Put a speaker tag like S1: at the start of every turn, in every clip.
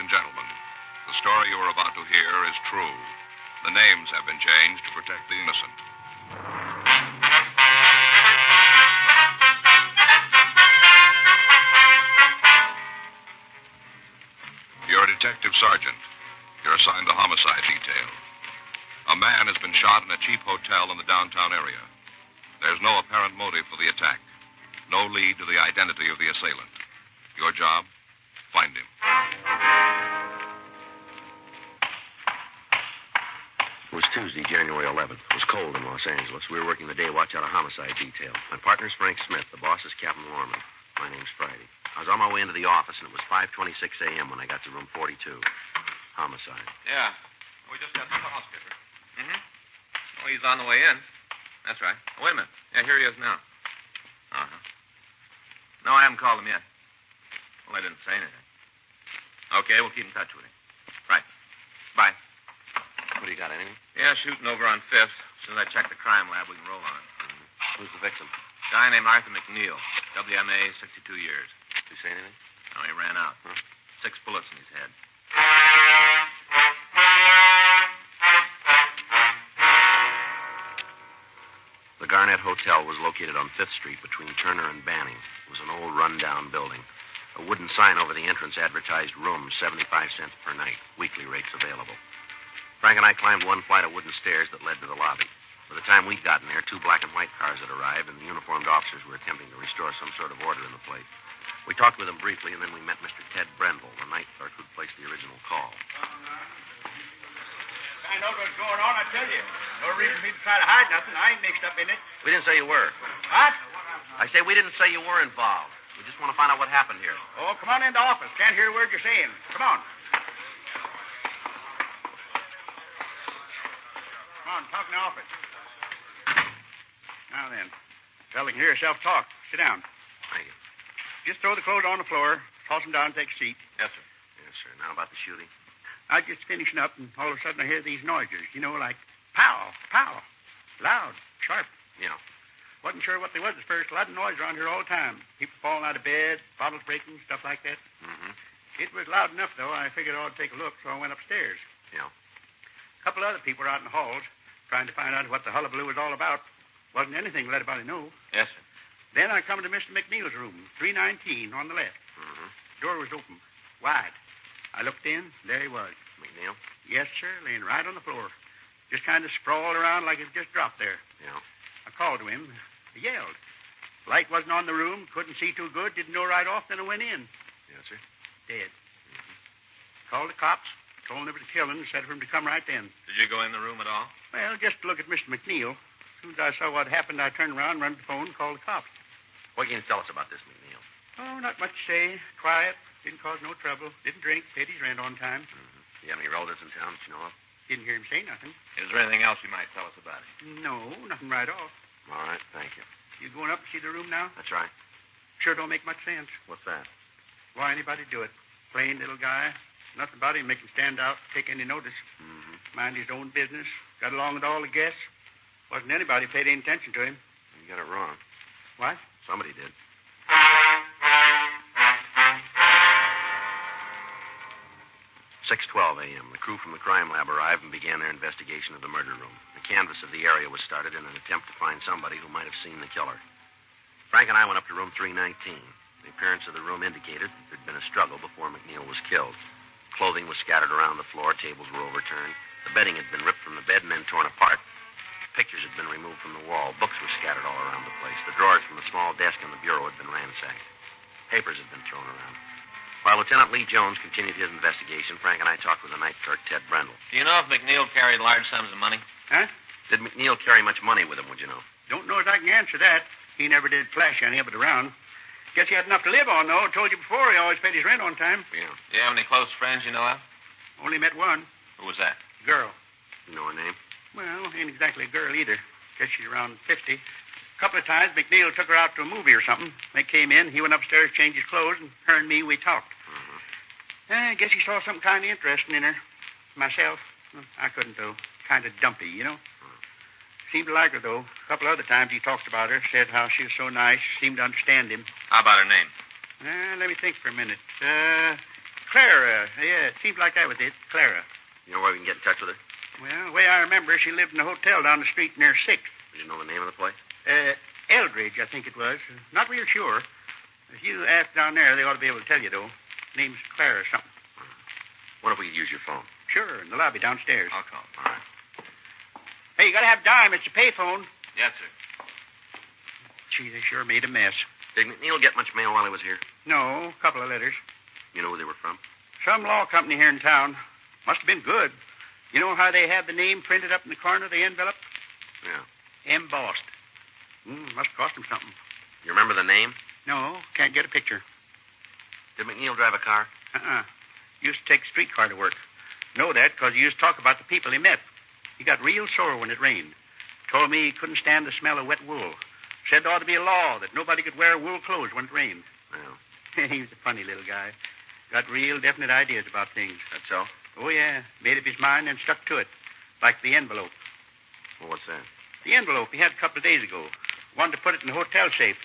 S1: and gentlemen, the story you are about to hear is true. The names have been changed to protect the innocent. You're a detective sergeant. You're assigned the homicide detail. A man has been shot in a cheap hotel in the downtown area. There's no apparent motive for the attack. No lead to the identity of the assailant. Your job? Find him.
S2: It was Tuesday, January 11th. It was cold in Los Angeles. We were working the day watch out of homicide detail. My partner's Frank Smith. The boss is Captain Lorman. My name's Friday. I was on my way into the office, and it was 5:26 a.m. when I got to room 42. Homicide.
S3: Yeah. We just got the call, Skipper. Mm-hmm. Oh, he's on the way in. That's right. Oh, wait a minute. Yeah, here he is now. Uh-huh. No, I haven't called him yet. Well, I didn't say anything. Okay, we'll keep in touch with him. Right. Bye.
S2: What do you got, anything?
S3: Yeah, shooting over on 5th. As soon as I check the crime lab, we can roll on it.
S2: Who's the victim?
S3: Guy named Arthur McNeil. WMA, 62 years.
S2: Did he say anything?
S3: No, he ran out.
S2: Huh?
S3: 6 bullets in his head.
S2: The Garnet Hotel was located on 5th Street between Turner and Banning. It was an old, run-down building. A wooden sign over the entrance advertised rooms, 75 cents per night. Weekly rates available. Frank and I climbed one flight of wooden stairs that led to the lobby. By the time we'd gotten there, 2 black and white cars had arrived, and the uniformed officers were attempting to restore some sort of order in the place. We talked with them briefly, and then we met Mr. Ted Brendel, the night clerk who'd placed the original call.
S4: I know what's going on, I tell you. No reason for me to try to hide nothing. I ain't mixed up in it.
S2: We didn't say you were.
S4: What?
S2: I say we didn't say you were involved. We just want to find out what happened here.
S4: Oh, come on in the office. Can't hear a word you're saying. Come on. Come on, talk in the office. Now then, fella can hear yourself talk. Sit down.
S2: Thank you.
S4: Just throw the clothes on the floor, toss them down, and take a seat.
S3: Yes, sir.
S2: Yes, sir. Now about the shooting.
S4: I was just finishing up, and all of a sudden I hear these noises, you know, like pow, pow. Loud, sharp.
S2: Yeah.
S4: Wasn't sure what they was at first. A lot of noise around here all the time. People falling out of bed, bottles breaking, stuff like that.
S2: Mm-hmm.
S4: It was loud enough, though. I figured I ought to take a look, so I went upstairs.
S2: Yeah.
S4: A couple other people were out in the halls trying to find out what the hullabaloo was all about. Wasn't anything to let anybody know.
S3: Yes, sir.
S4: Then I come to Mr. McNeil's room, 319 on the left.
S2: Mm-hmm.
S4: Door was open, wide. I looked in. There he was.
S2: McNeil?
S4: Yes, sir, laying right on the floor. Just kind of sprawled around like it just dropped there.
S2: Yeah.
S4: I called to him. He yelled. Light wasn't on the room. Couldn't see too good. Didn't know right off. Then I went in.
S2: Yes, sir.
S4: Dead. Mm-hmm. Called the cops. Told them it was a killing. Said for him to come right then.
S3: Did you go in the room at all?
S4: Well, just to look at Mr. McNeil. As soon as I saw what happened, I turned around, run to the phone, called the cops.
S2: What can you tell us about this, McNeil?
S4: Oh, not much to say. Quiet. Didn't cause no trouble. Didn't drink. Paid his rent on time.
S2: Mm-hmm. Do you have any relatives in town that you know of?
S4: Didn't hear him say nothing.
S3: Is there anything else you might tell us about it?
S4: No, nothing right off.
S2: All right, thank you.
S4: You going up to see the room now?
S2: That's right.
S4: Sure don't make much sense.
S2: What's that?
S4: Why anybody do it? Plain little guy. Nothing about him make him stand out, take any notice.
S2: Mm-hmm.
S4: Mind his own business. Got along with all the guests. Wasn't anybody paid any attention to him.
S2: You got it wrong.
S4: What?
S2: Somebody did. 6:12 a.m. The crew from the crime lab arrived and began their investigation of the murder room. The canvass of the area was started in an attempt to find somebody who might have seen the killer. Frank and I went up to room 319. The appearance of the room indicated that there'd been a struggle before McNeil was killed. Clothing was scattered around the floor. Tables were overturned. The bedding had been ripped from the bed and then torn apart. Pictures had been removed from the wall. Books were scattered all around the place. The drawers from the small desk and the bureau had been ransacked. Papers had been thrown around. While Lieutenant Lee Jones continued his investigation, Frank and I talked with the night clerk, Ted Brendel.
S3: Do you know if McNeil carried large sums of money?
S4: Huh?
S2: Did McNeil carry much money with him, would you know?
S4: Don't know as I can answer that. He never did flash any of it around. Guess he had enough to live on, though. Told you before he always paid his rent on time.
S2: Yeah.
S3: Do you have any close friends you know of?
S4: Only met one.
S3: Who was that?
S4: Girl.
S2: You know her name?
S4: Well, ain't exactly a girl either. Guess she's around 50. A couple of times, McNeil took her out to a movie or something. They came in. He went upstairs, changed his clothes, and her and me, we talked.
S2: Mm-hmm.
S4: I guess he saw something kind of interesting in her. Myself, I couldn't, though. Kind of dumpy, you know. Seemed to like her, though. A couple other times he talked about her, said how she was so nice, seemed to understand him.
S3: How about her name?
S4: Let me think for a minute. Clara. Yeah, it seems like that was it. Clara.
S2: You know where we can get in touch with her?
S4: Well, the way I remember, she lived in a hotel down the street near 6th.
S2: Did you know the name of the place?
S4: Eldridge, I think it was. Not real sure. If you ask down there, they ought to be able to tell you, though. Name's Clara or something.
S2: What if we could use your phone?
S4: Sure, in the lobby downstairs.
S3: I'll call.
S2: All right.
S4: Hey, you gotta have dime. It's a payphone.
S3: Yes, sir.
S4: Gee, they sure made a mess.
S2: Did McNeil get much mail while he was here?
S4: No, a couple of letters.
S2: You know who they were from?
S4: Some law company here in town. Must have been good. You know how they have the name printed up in the corner of the envelope?
S2: Yeah.
S4: Embossed. Must cost them something.
S2: You remember the name?
S4: No, can't get a picture.
S2: Did McNeil drive a car?
S4: Used to take a streetcar to work. Know that because he used to talk about the people he met. He got real sore when it rained. Told me he couldn't stand the smell of wet wool. Said there ought to be a law that nobody could wear wool clothes when it rained.
S2: Yeah.
S4: He was a funny little guy. Got real definite ideas about things.
S2: That's so?
S4: Oh, yeah. Made up his mind and stuck to it. Like the envelope.
S2: Well, what's that?
S4: The envelope he had a couple of days ago. Wanted to put it in the hotel safe.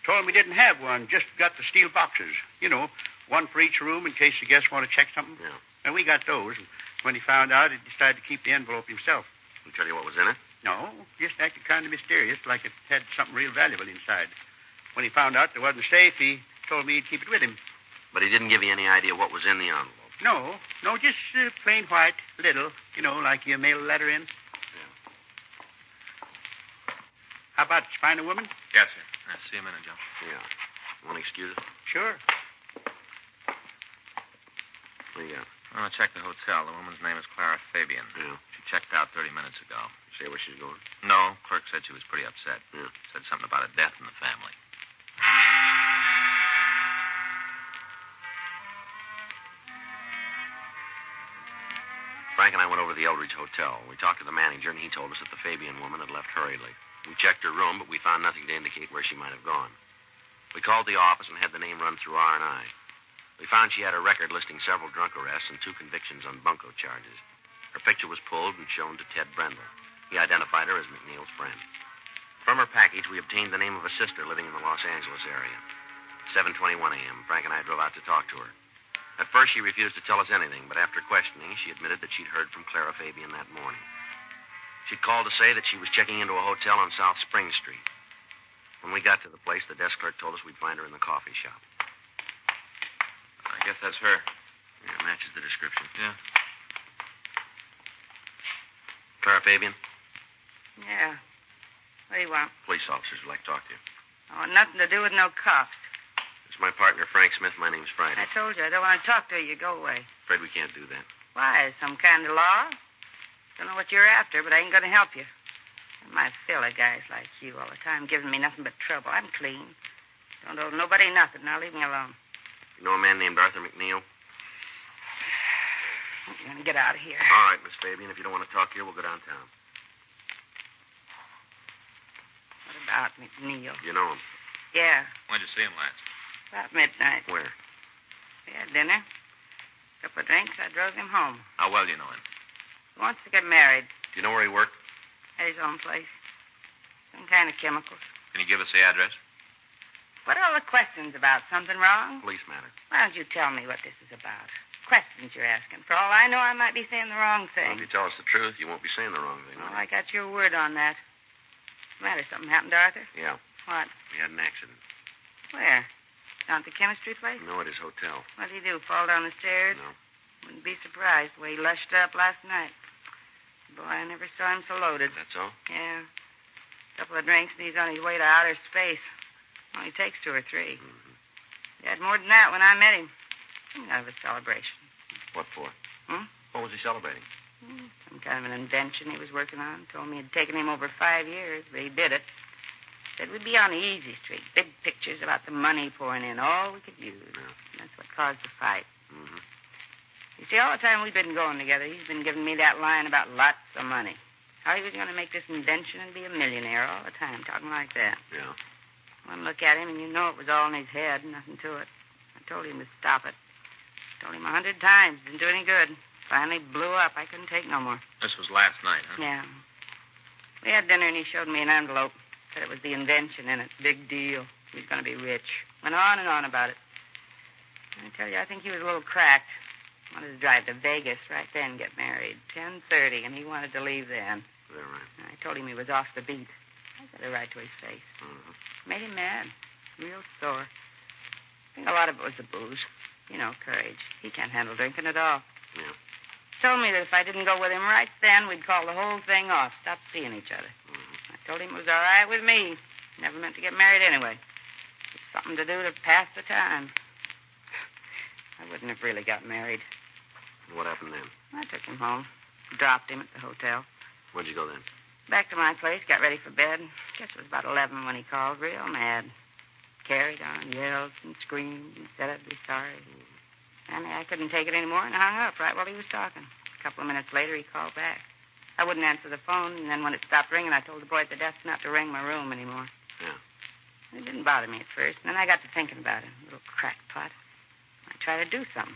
S4: Told him we didn't have one, just got the steel boxes. You know, one for each room in case the guests want to check something.
S2: Yeah.
S4: And we got those. And when he found out, he decided to keep the envelope himself.
S2: He tell you what was in it?
S4: No, just acted kind of mysterious, like it had something real valuable inside. When he found out there wasn't safe, he told me he'd keep it with him.
S2: But he didn't give you any idea what was in the envelope?
S4: No, just plain white, little, you know, like you mail a letter in.
S2: Yeah.
S4: How about it? Find a woman?
S3: Yes, sir. I'll see you in a minute, Joe.
S2: Yeah. Want to excuse us?
S4: Sure.
S2: What do you got?
S3: I'm going to check the hotel. The woman's name is Clara Fabian.
S2: Yeah.
S3: She checked out 30 minutes ago.
S2: Say where she's going?
S3: No, clerk said she was pretty upset.
S2: Yeah.
S3: Said something about a death in the family.
S2: Frank and I went over to the Eldridge Hotel. We talked to the manager, and he told us that the Fabian woman had left hurriedly. We checked her room, but we found nothing to indicate where she might have gone. We called the office and had the name run through R&I. We found she had a record listing several drunk arrests and 2 convictions on bunco charges. Her picture was pulled and shown to Ted Brendel. He identified her as McNeil's friend. From her package, we obtained the name of a sister living in the Los Angeles area. 7:21 a.m., Frank and I drove out to talk to her. At first, she refused to tell us anything, but after questioning, she admitted that she'd heard from Clara Fabian that morning. She'd called to say that she was checking into a hotel on South Spring Street. When we got to the place, the desk clerk told us we'd find her in the coffee shop.
S3: I guess that's her.
S2: Yeah, it matches the description.
S3: Yeah.
S2: Clara Fabian?
S5: Yeah. What do you want?
S2: Police officers would like to talk to you.
S5: Oh, nothing to do with no cops.
S2: It's my partner, Frank Smith. My name's Friday.
S5: I told you, I don't want to talk to you. Go away.
S2: Afraid we can't do that.
S5: Why? Some kind of law? Don't know what you're after, but I ain't going to help you. My fill of guys like you all the time giving me nothing but trouble. I'm clean. Don't owe nobody nothing. Now leave me alone.
S2: You know a man named Arthur McNeil?
S5: You're going to get out of here.
S2: All right, Miss Fabian. If you don't want to talk here, we'll go downtown.
S5: What about McNeil?
S2: You know him?
S5: Yeah,
S3: When'd you see him last?
S5: about midnight.
S2: Where?
S5: We had dinner. A couple of drinks. I drove him home.
S3: How well do you know him?
S5: He wants to get married.
S2: Do you know where he worked?
S5: At his own place. Some kind of chemicals.
S3: Can you give us the address?
S5: What are all the questions about? Something wrong?
S2: Police matter.
S5: Why don't you tell me what this is about? Questions you're asking. For all I know, I might be saying the wrong
S2: Well,
S5: thing.
S2: if you tell us the truth, you won't be saying the wrong thing.
S5: Well,
S2: will
S5: I
S2: you?
S5: got your word on that. What's the matter? Something happened to Arthur?
S2: Yeah.
S5: What?
S2: We had an accident.
S5: Where? Down at the chemistry place?
S2: No, at his hotel.
S5: What did he do? Fall down the stairs?
S2: No.
S5: Wouldn't be surprised the way he lushed up last night. Boy, I never saw him so loaded.
S2: That's all?
S5: Yeah. A couple of drinks and he's on his way to outer space. Only takes 2 or 3.
S2: Mm-hmm.
S5: He had more than that when I met him. Some kind of a celebration.
S2: What for?
S5: Hmm?
S2: What was he celebrating?
S5: Some kind of an invention he was working on. Told me it had taken him over 5 years, but he did it. Said we'd be on the easy street. Big pictures about the money pouring in. All we could use.
S2: Yeah.
S5: And that's what caused the fight.
S2: Mm-hmm.
S5: You see, all the time we've been going together, he's been giving me that line about lots of money. How he was going to make this invention and be a millionaire all the time, talking like that.
S2: Yeah.
S5: One look at him, and you know it was all in his head, nothing to it. I told him to stop it. Told him 100 times. Didn't do any good. Finally blew up. I couldn't take no more.
S3: This was last night, huh?
S5: Yeah. We had dinner, and he showed me an envelope. Said it was the invention in it. Big deal. He was going to be rich. Went on and on about it. I tell you, I think he was a little cracked. Wanted to drive to Vegas right then, get married. 10:30, and he wanted to leave then.
S2: Is that right?
S5: I told him he was off the beat. I got it right to his face.
S2: Mm-hmm.
S5: Made him mad. Real sore. I think a lot of it was the booze. You know, courage. He can't handle drinking at all.
S2: Yeah.
S5: Told me that if I didn't go with him right then, we'd call the whole thing off. Stop seeing each other.
S2: Mm-hmm.
S5: I told him it was all right with me. Never meant to get married anyway. It's something to do to pass the time. I wouldn't have really got married.
S2: What happened then?
S5: I took him home. Dropped him at the hotel.
S2: Where'd you go then?
S5: Back to my place, got ready for bed. Guess it was about 11 when he called, real mad. Carried on, yelled and screamed and said I'd be sorry. Finally, I couldn't take it anymore and hung up right while he was talking. A couple of minutes later, he called back. I wouldn't answer the phone, and then when it stopped ringing, I told the boy at the desk not to ring my room anymore.
S2: Yeah.
S5: It didn't bother me at first, and then I got to thinking about it. Little crackpot. I tried to do something,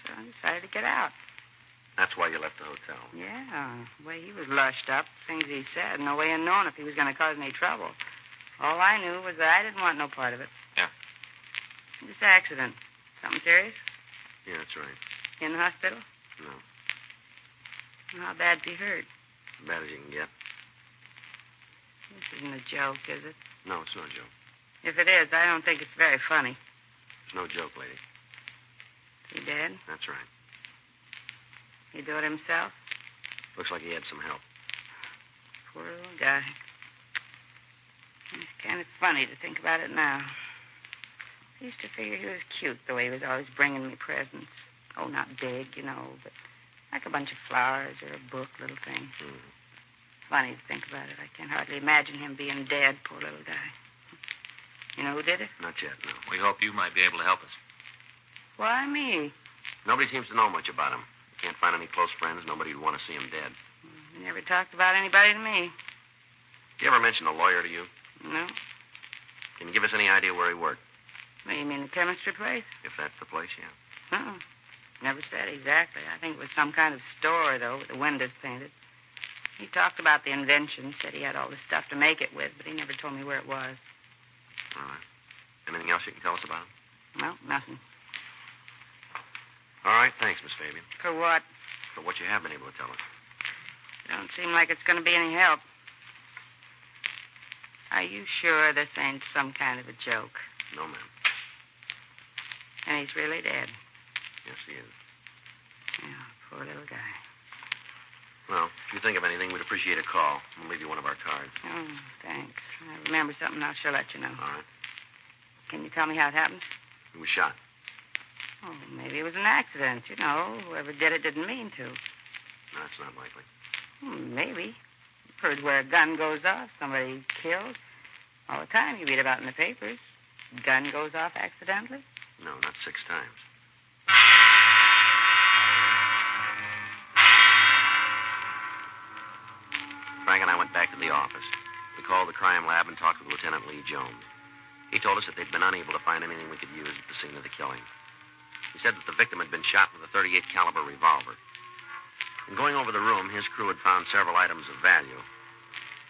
S5: so I decided to get out.
S2: That's why you left the hotel.
S5: Yeah, the way he was lushed up, things he said, no way of knowing if he was going to cause any trouble. All I knew was that I didn't want no part of it.
S3: Yeah.
S5: This accident. Something serious?
S2: Yeah, that's right.
S5: In the hospital?
S2: No.
S5: How bad's he hurt?
S2: As bad as you can get.
S5: This isn't a joke, is it?
S2: No, it's no joke.
S5: If it is, I don't think it's very funny.
S2: It's no joke, lady.
S5: Is he dead?
S2: That's right.
S5: He do it himself?
S2: Looks like he had some help.
S5: Poor little guy. It's kind of funny to think about it now. I used to figure he was cute, the way he was always bringing me presents. Oh, not big, you know, but like a bunch of flowers or a book, little things.
S2: Mm-hmm.
S5: Funny to think about it. I can't hardly imagine him being dead, poor little guy. You know who did it?
S2: Not yet, no.
S3: We hope you might be able to help us.
S5: Why me?
S2: Nobody seems to know much about him. Can't find any close friends. Nobody would want to see him dead.
S5: He never talked about anybody to me.
S2: Did you ever mention a lawyer to you?
S5: No?
S2: Can you give us any idea where he worked?
S5: What, you mean the chemistry place?
S2: If that's the place, yeah.
S5: Uh-uh. Never said exactly. I think it was some kind of store, though, with the windows painted. He talked about the invention, said he had all the stuff to make it with, but he never told me where it was.
S2: All right. Anything else you can tell us about him?
S5: No, nothing.
S2: All right, thanks, Miss Fabian.
S5: For what?
S2: For what you have been able to tell us.
S5: Don't seem like it's going to be any help. Are you sure this ain't some kind of a joke?
S2: No, ma'am.
S5: And he's really dead?
S2: Yes, he is.
S5: Yeah, poor little guy.
S2: Well, if you think of anything, we'd appreciate a call. We'll leave you one of our cards.
S5: Oh, thanks. I remember something, I'll sure let you know.
S2: All right.
S5: Can you tell me how it happened?
S2: He was shot.
S5: Oh, maybe it was an accident. You know, whoever did it didn't mean to.
S2: No, that's not likely.
S5: Maybe. You've heard where a gun goes off, somebody killed. All the time you read about in the papers. Gun goes off accidentally.
S2: No, not 6 times. Frank and I went back to the office. We called the crime lab and talked with Lieutenant Lee Jones. He told us that they'd been unable to find anything we could use at the scene of the killing. He said that the victim had been shot with a .38 caliber revolver. In going over the room, his crew had found several items of value.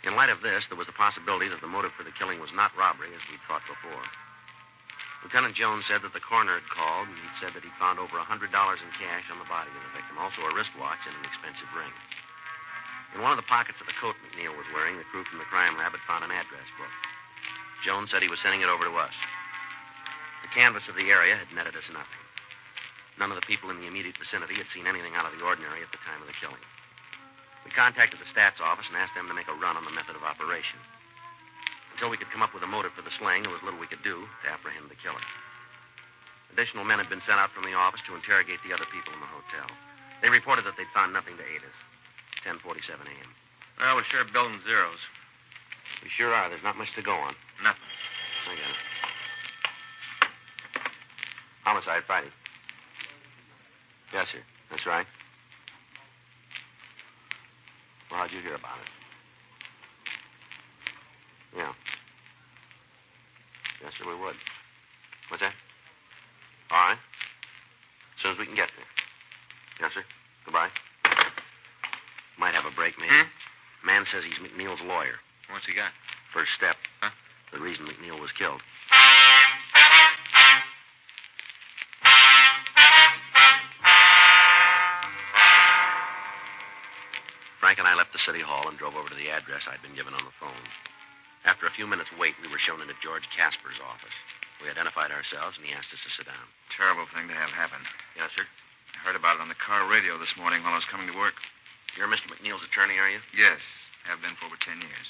S2: In light of this, there was the possibility that the motive for the killing was not robbery, as we'd thought before. Lieutenant Jones said that the coroner had called, and he'd said that he'd found over $100 in cash on the body of the victim, also a wristwatch and an expensive ring. In one of the pockets of the coat McNeil was wearing, the crew from the crime lab had found an address book. Jones said he was sending it over to us. The canvass of the area had netted us nothing. None of the people in the immediate vicinity had seen anything out of the ordinary at the time of the killing. We contacted the stats office and asked them to make a run on the method of operation. Until we could come up with a motive for the slaying, there was little we could do to apprehend the killer. Additional men had been sent out from the office to interrogate the other people in the hotel. They reported that they'd found nothing to aid us. 10:47 a.m.
S3: Well, we're sure building zeros.
S2: We sure are. There's not much to go on.
S3: Nothing.
S2: I got it. Homicide, Friday. Yes, sir. That's right. Well, how'd you hear about it? Yeah. Yes, sir, we would. What's that? All right. As soon as we can get there. Yes, sir. Goodbye. Might have a break, maybe. Man says he's McNeil's lawyer.
S3: What's he got?
S2: First step.
S3: Huh?
S2: The reason McNeil was killed. left the city hall and drove over to the address I'd been given on the phone. After a few minutes' wait, we were shown into George Casper's office. We identified ourselves, and he asked us to sit down.
S3: Terrible thing to have happen.
S2: Yes, sir?
S3: I heard about it on the car radio this morning while I was coming to work.
S2: You're Mr. McNeil's attorney, are you?
S3: Yes, have been for over 10 years.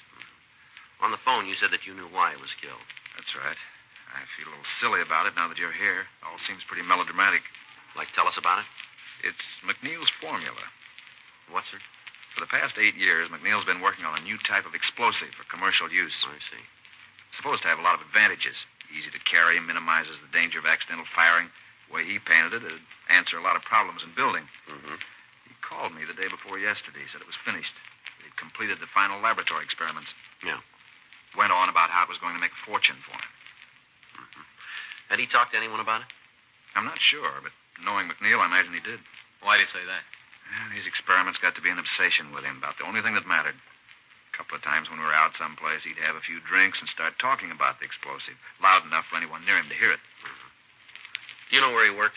S2: On the phone, you said that you knew why he was killed.
S3: That's right. I feel a little silly about it now that you're here. It all seems pretty melodramatic.
S2: Like, tell us about it?
S3: It's McNeil's formula.
S2: What, sir?
S3: For the past 8 years, McNeil's been working on a new type of explosive for commercial use.
S2: I see.
S3: It's supposed to have a lot of advantages. Easy to carry, minimizes the danger of accidental firing. The way he painted it, it'd answer a lot of problems in building.
S2: Mm-hmm.
S3: He called me the day before yesterday, said it was finished. They'd completed the final laboratory experiments.
S2: Yeah.
S3: Went on about how it was going to make a fortune for him.
S2: Mm-hmm. Had he talked to anyone about it?
S3: I'm not sure, but knowing McNeil, I imagine he did.
S6: Why did he say that?
S3: Well, these experiments got to be an obsession with him, about the only thing that mattered. A couple of times when we were out someplace, he'd have a few drinks and start talking about the explosive, loud enough for anyone near him to hear it.
S2: Mm-hmm. Do you know where he worked?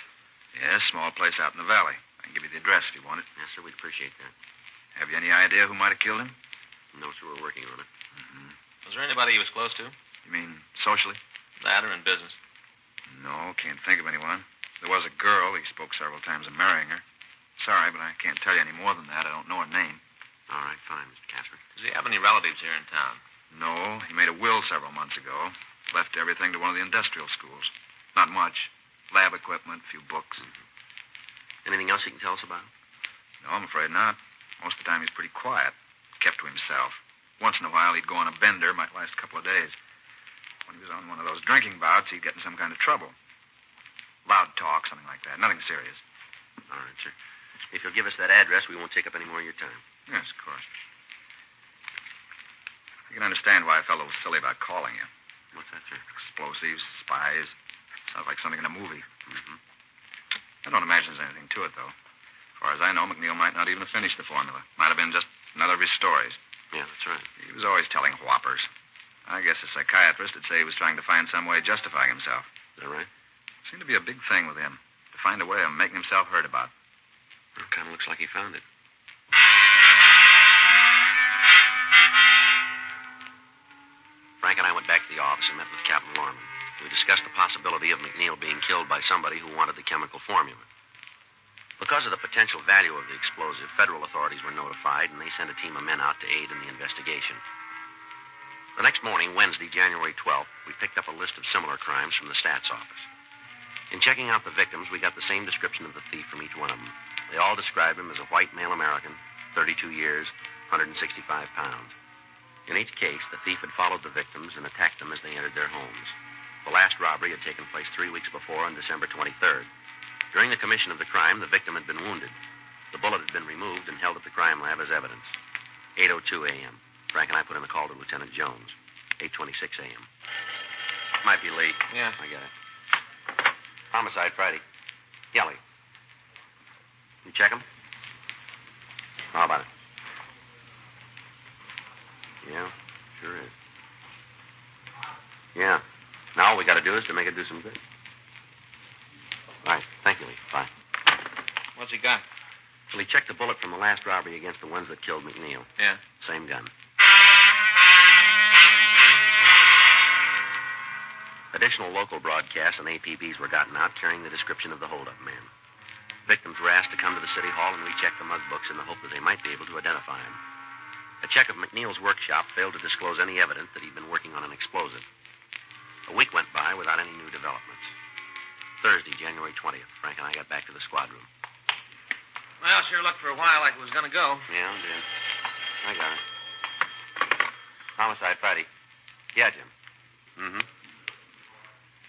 S3: Yes, small place out in the valley. I can give you the address if you want it.
S2: Yes, sir, we'd appreciate that.
S3: Have you any idea who might have killed him?
S2: No, sir, we're working on it.
S3: Mm-hmm.
S6: Was there anybody he was close to?
S3: You mean socially?
S6: That or in business?
S3: No, can't think of anyone. There was a girl. He spoke several times of marrying her. Sorry, but I can't tell you any more than that. I don't know her name.
S2: All right, fine, Mr. Casper.
S6: Does he have any relatives here in town?
S3: No, he made a will several months ago. Left everything to one of the industrial schools. Not much. Lab equipment, a few books.
S2: Mm-hmm. Anything else you can tell us about?
S3: No, I'm afraid not. Most of the time he's pretty quiet. Kept to himself. Once in a while he'd go on a bender. Might last a couple of days. When he was on one of those drinking bouts, he'd get in some kind of trouble. Loud talk, something like that. Nothing serious.
S2: All right, sir. If you'll give us that address, we won't take up any more of your time.
S3: Yes, of course. I can understand why I felt a little silly about calling you.
S2: What's that, sir?
S3: Explosives, spies. Sounds like something in a movie.
S2: Mm-hmm.
S3: I don't imagine there's anything to it, though. As far as I know, McNeil might not even have finished the formula. Might have been just another of his stories.
S2: Yeah, that's right.
S3: He was always telling whoppers. I guess a psychiatrist would say he was trying to find some way of justifying himself.
S2: Is that right?
S3: Seemed to be a big thing with him. To find a way of making himself heard about.
S2: Well, it kind of looks like he found it. Frank and I went back to the office and met with Captain Lorman. We discussed the possibility of McNeil being killed by somebody who wanted the chemical formula. Because of the potential value of the explosive, federal authorities were notified, and they sent a team of men out to aid in the investigation. The next morning, Wednesday, January 12th, we picked up a list of similar crimes from the stats office. In checking out the victims, we got the same description of the thief from each one of them. They all described him as a white male American, 32 years, 165 pounds. In each case, the thief had followed the victims and attacked them as they entered their homes. The last robbery had taken place 3 weeks before on December 23rd. During the commission of the crime, the victim had been wounded. The bullet had been removed and held at the crime lab as evidence. 8:02 a.m. Frank and I put in a call to Lieutenant Jones. 8:26 a.m. Might be late.
S6: Yeah.
S2: I get it. Homicide Friday. Kelly. You check him? How about it? Yeah, sure is. Yeah. Now all we got to do is to make it do some good. Right. Thank you, Lee. Bye.
S6: What's he got?
S2: Well, he checked the bullet from the last robbery against the ones that killed McNeil.
S6: Yeah.
S2: Same gun. Additional local broadcasts and APBs were gotten out carrying the description of the holdup man. Victims were asked to come to the city hall and recheck the mug books in the hope that they might be able to identify him. A check of McNeil's workshop failed to disclose any evidence that he'd been working on an explosive. A week went by without any new developments. Thursday, January 20th, Frank and I got back to the squad room.
S6: Well, sure looked for a while like it was going to go.
S2: Yeah, it did. I got it. Homicide Friday. Yeah, Jim. Mm-hmm.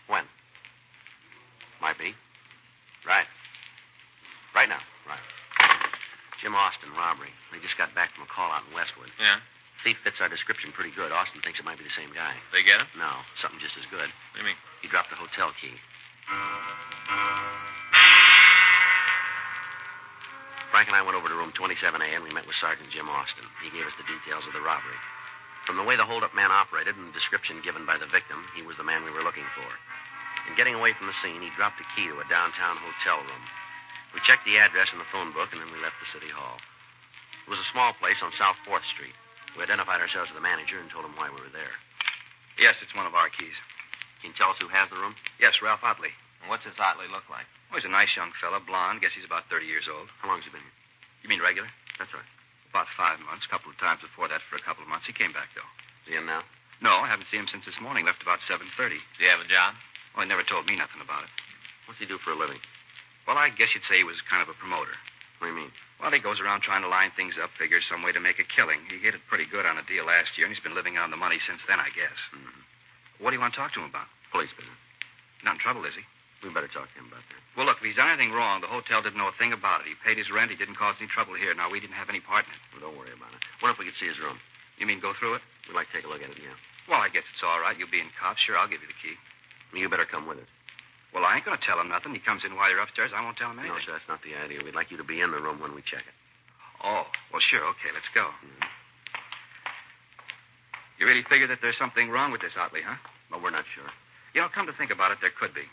S2: When? Might be. Right. Right now. Right. Jim Austin, robbery. They just got back from a call out in Westwood.
S6: Yeah.
S2: Thief fits our description pretty good. Austin thinks it might be the same guy.
S6: They get him?
S2: No, something just as good.
S6: What do you mean?
S2: He dropped a hotel key. Frank and I went over to room 27A and we met with Sergeant Jim Austin. He gave us the details of the robbery. From the way the holdup man operated and the description given by the victim, he was the man we were looking for. In getting away from the scene, he dropped a key to a downtown hotel room. We checked the address in the phone book, and then we left the city hall. It was a small place on South 4th Street. We identified ourselves as the manager and told him why we were there.
S7: Yes, it's one of our keys.
S2: Can you tell us who has the room?
S7: Yes, Ralph Otley.
S3: And what's this Otley look like?
S7: Oh, he's a nice young fella, blonde. Guess he's about 30 years old.
S2: How long has he been here?
S7: You mean regular?
S2: That's right.
S7: About 5 months. A couple of times before that for a couple of months. He came back, though.
S2: Is he in now?
S7: No, I haven't seen him since this morning. Left about 7:30.
S3: Do you have a job?
S7: Well, he never told me nothing about it.
S2: What's he do for a living?
S7: Well, I guess you'd say he was kind of a promoter.
S2: What do you mean?
S7: Well, he goes around trying to line things up, figures some way to make a killing. He hit it pretty good on a deal last year, and he's been living on the money since then, I guess.
S2: Mm-hmm.
S7: What do you want to talk to him about?
S2: Police business.
S7: Not in trouble, is he?
S2: We better talk to him about that.
S7: Well, look, if he's done anything wrong, the hotel didn't know a thing about it. He paid his rent. He didn't cause any trouble here. Now, we didn't have any part in it.
S2: Well, don't worry about it. What if we could see his room?
S7: You mean go through it?
S2: We'd like to take a look at it, yeah.
S7: Well, I guess it's all right. You'll be in cops. Sure, I'll give you the key.
S2: You better come with us.
S7: Well, I ain't going to tell him nothing. He comes in while you're upstairs. I won't tell him anything.
S2: No, sir, that's not the idea. We'd like you to be in the room when we check it.
S7: Oh, well, sure. Okay, let's go.
S2: Mm-hmm.
S7: You really figure that there's something wrong with this Otley, huh?
S2: Well, we're not sure.
S7: You know, come to think about it, there could be.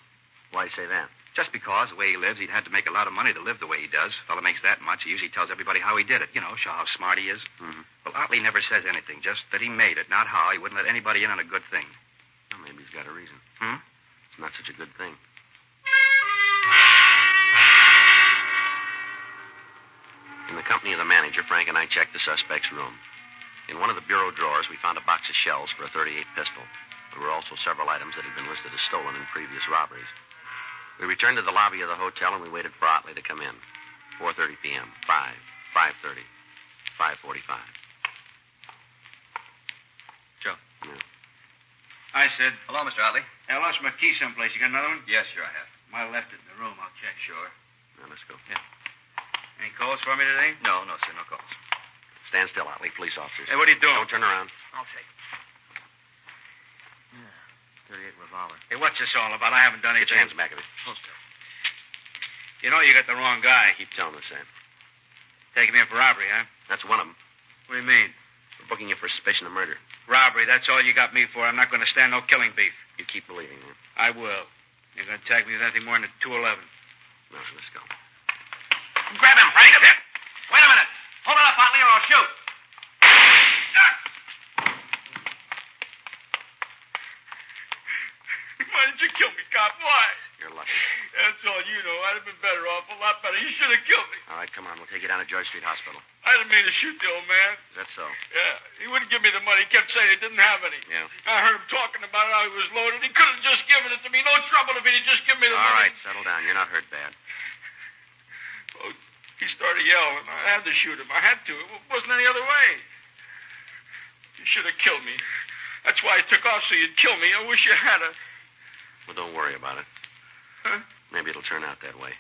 S2: Why do you say that?
S7: Just because the way he lives, he'd had to make a lot of money to live the way he does. Fella makes that much. He usually tells everybody how he did it. You know, show how smart he is.
S2: Mm-hmm.
S7: Well, Otley never says anything, just that he made it, not how. He wouldn't let anybody in on a good thing.
S2: Well, maybe he's got a reason.
S7: Hmm?
S2: It's not such a good thing. In the company of the manager, Frank and I checked the suspect's room. In one of the bureau drawers, we found a box of shells for a .38 pistol. There were also several items that had been listed as stolen in previous robberies. We returned to the lobby of the hotel, and we waited for Otley to come in. 4:30 p.m., 5:30, 5:45.
S3: Joe.
S2: Yeah.
S4: I said,
S3: Hello, Mr. Otley.
S4: I lost my key someplace. You got another one?
S3: Yes, sure I have.
S4: Might have left it in the room. I'll check. Sure.
S2: Now, let's go.
S4: Any calls for me today?
S7: No, sir, no calls.
S2: Stand still, Otley. Police officers.
S4: Hey, what are you doing?
S2: Don't turn around.
S3: I'll take it. Yeah, .38 revolver.
S4: Hey, what's this all about? I haven't done
S2: Get
S4: anything.
S2: your hands back of it.
S3: Hold still.
S4: You know you got the wrong guy.
S2: Keep telling us that.
S4: Taking me in for robbery, huh?
S2: That's one of them.
S4: What do you mean?
S2: We're booking you for suspicion of murder.
S4: Robbery. That's all you got me for. I'm not going to stand no killing beef.
S2: You keep believing that.
S4: I will. You're going to tag me with anything more than a 211.
S2: No, let's go.
S3: Grab him, Frank. Wait a minute. Hold it up, Otley, or I'll shoot.
S4: Why did you kill me, cop? Why?
S2: You're lucky.
S4: That's all you know. I'd have been better off, a lot better. You should have killed me.
S2: All right, come on. We'll take you down to George Street Hospital.
S4: I didn't mean to shoot the old man.
S2: Is that so?
S4: Yeah, he wouldn't give me the money. He kept saying he didn't have any.
S2: Yeah.
S4: I heard him talking about how he was loaded. He could have just given it to me. No trouble if he'd just given me the money.
S2: All right, settle down. You're not hurt bad.
S4: Well, he started yelling. I had to shoot him. I had to. It wasn't any other way. You should have killed me. That's why he took off, so you'd kill me. I wish you had a...
S2: Well, don't worry about it.
S4: Huh?
S2: Maybe it'll turn out that way.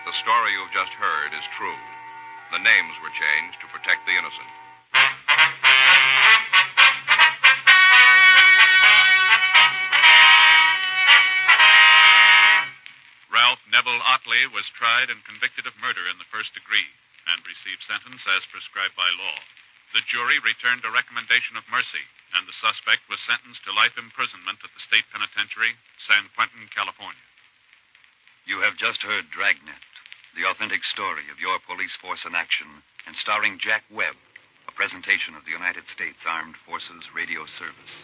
S1: The story you've just heard is true. The names were changed to protect the innocent.
S8: Ralph Neville Otley was tried and convicted of murder in the first degree and received sentence as prescribed by law. The jury returned a recommendation of mercy, and the suspect was sentenced to life imprisonment at the state penitentiary, San Quentin, California.
S9: You have just heard Dragnet, the authentic story of your police force in action, and starring Jack Webb, a presentation of the United States Armed Forces Radio Service.